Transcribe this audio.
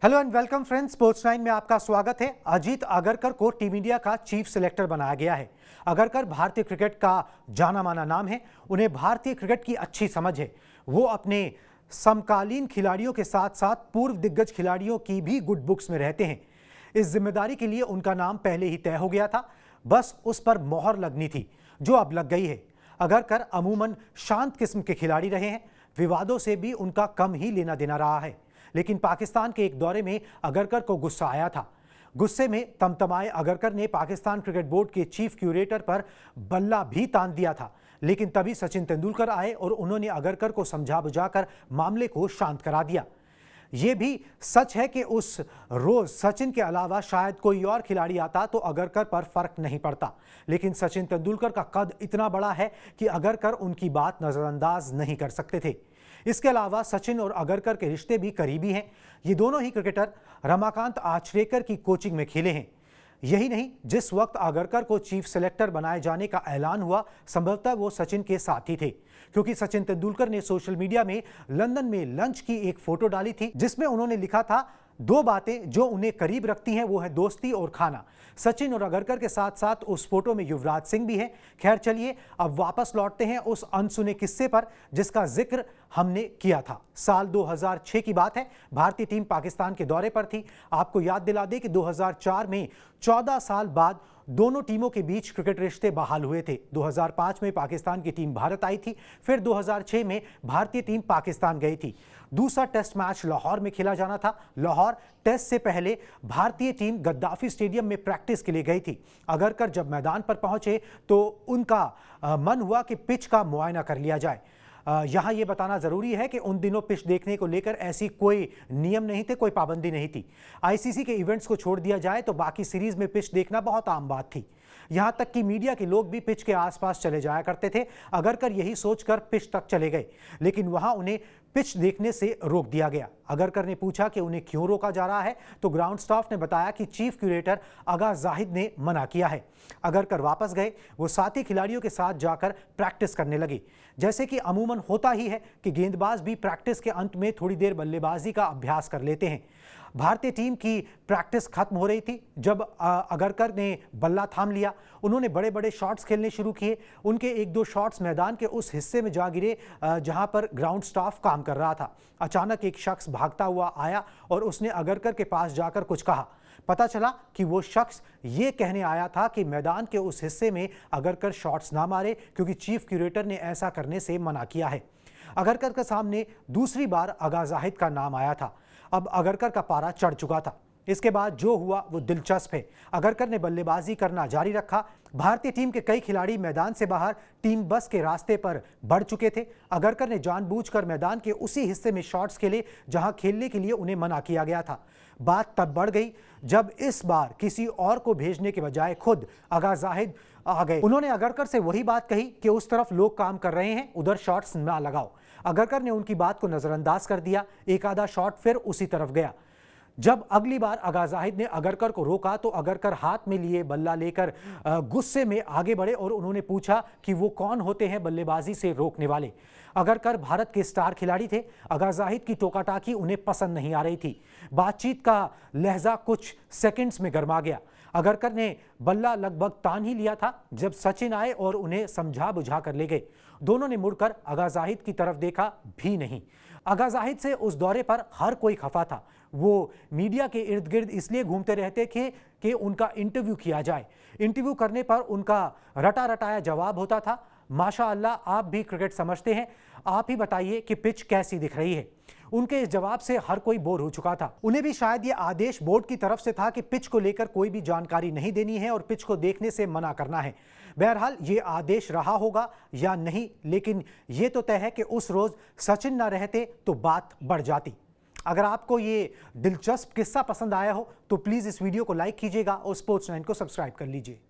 Hello and welcome friends, sports 9 में आपका स्वागत है। अजीत अगरकर को टीम इंडिया का चीफ सिलेक्टर बनाया गया है। अगरकर भारतीय क्रिकेट का जाना माना नाम है। उन्हें भारतीय क्रिकेट की अच्छी समझ है। वो अपने समकालीन खिलाड़ियों के साथ साथ पूर्व दिग्गज खिलाड़ियों की भी गुड बुक्स में रहते हैं। इस जिम्मेदारी के लिए उनका नाम पहले ही तय हो गया था, बस उस पर मोहर लगनी थी, जो अब लग गई है। अगरकर अमूमन शांत किस्म के खिलाड़ी रहे हैं। विवादों से भी उनका कम ही लेना देना रहा है। लेकिन पाकिस्तान के एक दौरे में अगरकर को गुस्सा आया था। गुस्से में तमतमाए अगरकर ने पाकिस्तान क्रिकेट बोर्ड के चीफ क्यूरेटर पर बल्ला भी तान दिया था। लेकिन तभी सचिन तेंदुलकर आए और उन्होंने अगरकर को समझा बुझाकर मामले को शांत करा दिया। ये भी सच है कि उस रोज सचिन के अलावा शायद कोई और खिलाड़ी आता तो अगरकर पर फर्क नहीं पड़ता। लेकिन सचिन तेंदुलकर का कद इतना बड़ा है कि अगरकर उनकी बात नजरअंदाज नहीं कर सकते थे। इसके अलावा सचिन और अगरकर के रिश्ते भी करीबी हैं। ये दोनों ही क्रिकेटर रमाकांत आचरेकर की कोचिंग में खेले हैं। यही नहीं, जिस वक्त अगरकर को चीफ सेलेक्टर बनाए जाने का ऐलान हुआ, संभवतः वो सचिन के साथ ही थे, क्योंकि सचिन तेंदुलकर ने सोशल मीडिया में लंदन में लंच की एक फोटो डाली थी, जिसमें उन्होंने लिखा था, दो बातें जो उन्हें करीब रखती हैं वो है दोस्ती और खाना। सचिन और अगरकर के साथ साथ उस फोटो में युवराज सिंह भी हैं। खैर चलिए, अब वापस लौटते हैं उस अनसुने किस्से पर जिसका जिक्र हमने किया था। साल 2006 की बात है। भारतीय टीम पाकिस्तान के दौरे पर थी। आपको याद दिला दें कि 2004 में 14 साल बाद दोनों टीमों के बीच क्रिकेट रिश्ते बहाल हुए थे। 2005 में पाकिस्तान की टीम भारत आई थी। फिर 2006 में भारतीय टीम पाकिस्तान गई थी। दूसरा टेस्ट मैच लाहौर में खेला जाना था। लाहौर टेस्ट से पहले भारतीय टीम गद्दाफी स्टेडियम में प्रैक्टिस के लिए गई थी। अगरकर जब मैदान पर पहुंचे तो उनका मन हुआ कि पिच का मुआयना कर लिया जाए। यहाँ ये बताना ज़रूरी है कि उन दिनों पिच देखने को लेकर ऐसी कोई नियम नहीं थे, कोई पाबंदी नहीं थी। आईसीसी के इवेंट्स को छोड़ दिया जाए तो बाकी सीरीज में पिच देखना बहुत आम बात थी। यहाँ तक कि मीडिया के लोग भी पिच के आसपास चले जाया करते थे। अगरकर यही सोचकर पिच तक चले गए, लेकिन वहाँ उन्हें पिच देखने से रोक दिया गया। अगरकर ने पूछा कि उन्हें क्यों रोका जा रहा है, तो ग्राउंड स्टाफ ने बताया कि चीफ क्यूरेटर आगा जाहिद ने मना किया है। अगरकर वापस गए। वो साथी खिलाड़ियों के साथ जाकर प्रैक्टिस करने लगे। जैसे कि अमूमन होता ही है कि गेंदबाज भी प्रैक्टिस के अंत में थोड़ी देर बल्लेबाजी का अभ्यास कर लेते हैं। भारतीय टीम की प्रैक्टिस खत्म हो रही थी जब अगरकर ने बल्ला थाम लिया। उन्होंने बड़े बड़े शॉट्स खेलने शुरू किए। उनके एक दो शॉट्स मैदान के उस हिस्से में जा गिरे जहां पर ग्राउंड स्टाफ काम कर रहा था। अचानक एक शख्स भागता हुआ आया और उसने अगरकर के पास जाकर कुछ कहा। पता चला कि वो शख्स ये कहने आया था कि मैदान के उस हिस्से में अगरकर शॉट्स ना मारे, क्योंकि चीफ क्यूरेटर ने ऐसा करने से मना किया है। अगरकर के सामने दूसरी बार आगा जाहिद का नाम आया था। अब अगरकर का पारा चढ़ चुका था। इसके बाद जो हुआ वो दिलचस्प है। अगरकर ने बल्लेबाजी करना जारी रखा। भारतीय टीम के कई खिलाड़ी मैदान से बाहर टीम बस के रास्ते पर बढ़ चुके थे। अगरकर ने जानबूझकर मैदान के उसी हिस्से में शॉट्स खेले जहां खेलने के लिए उन्हें मना किया गया था। बात तब बढ़ गई जब इस बार किसी और को भेजने के बजाय खुद आगा जाहिद आ गए। उन्होंने अगरकर से वही बात कही कि उस तरफ लोग काम कर रहे हैं, उधर शॉट्स ना लगाओ। अगरकर ने उनकी बात को नजरअंदाज कर दिया। एक आधा शॉट फिर उसी तरफ गया। जब अगली बार आगा जाहिद ने अगरकर को रोका तो अगरकर हाथ में लिए बल्ला लेकर गुस्से में आगे बढ़े और उन्होंने पूछा कि वो कौन होते हैं बल्लेबाजी से रोकने वाले। अगरकर भारत के स्टार खिलाड़ी थे। आगा जाहिद की टोकाटाकी उन्हें पसंद नहीं आ रही थी। बातचीत का लहजा कुछ सेकंड्स में गर्मा गया। अगरकर ने बल्ला लगभग तान ही लिया था जब सचिन आए और उन्हें समझा बुझा कर ले गए। दोनों ने मुड़कर आगा जाहिद की तरफ देखा भी नहीं। आगा जाहिद से उस दौरे पर हर कोई खफा था। वो मीडिया के इर्द गिर्द इसलिए घूमते रहते थे कि उनका इंटरव्यू किया जाए। इंटरव्यू करने पर उनका रटा रटाया जवाब होता था, माशाअल्लाह आप भी क्रिकेट समझते हैं, आप ही बताइए कि पिच कैसी दिख रही है। उनके इस जवाब से हर कोई बोर हो चुका था। उन्हें भी शायद ये आदेश बोर्ड की तरफ से था कि पिच को लेकर कोई भी जानकारी नहीं देनी है और पिच को देखने से मना करना है। बहरहाल ये आदेश रहा होगा या नहीं, लेकिन ये तो तय है कि उस रोज सचिन ना रहते तो बात बढ़ जाती। अगर आपको ये दिलचस्प किस्सा पसंद आया हो तो प्लीज़ इस वीडियो को लाइक कीजिएगा और स्पोर्ट्स 9 को सब्सक्राइब कर लीजिए।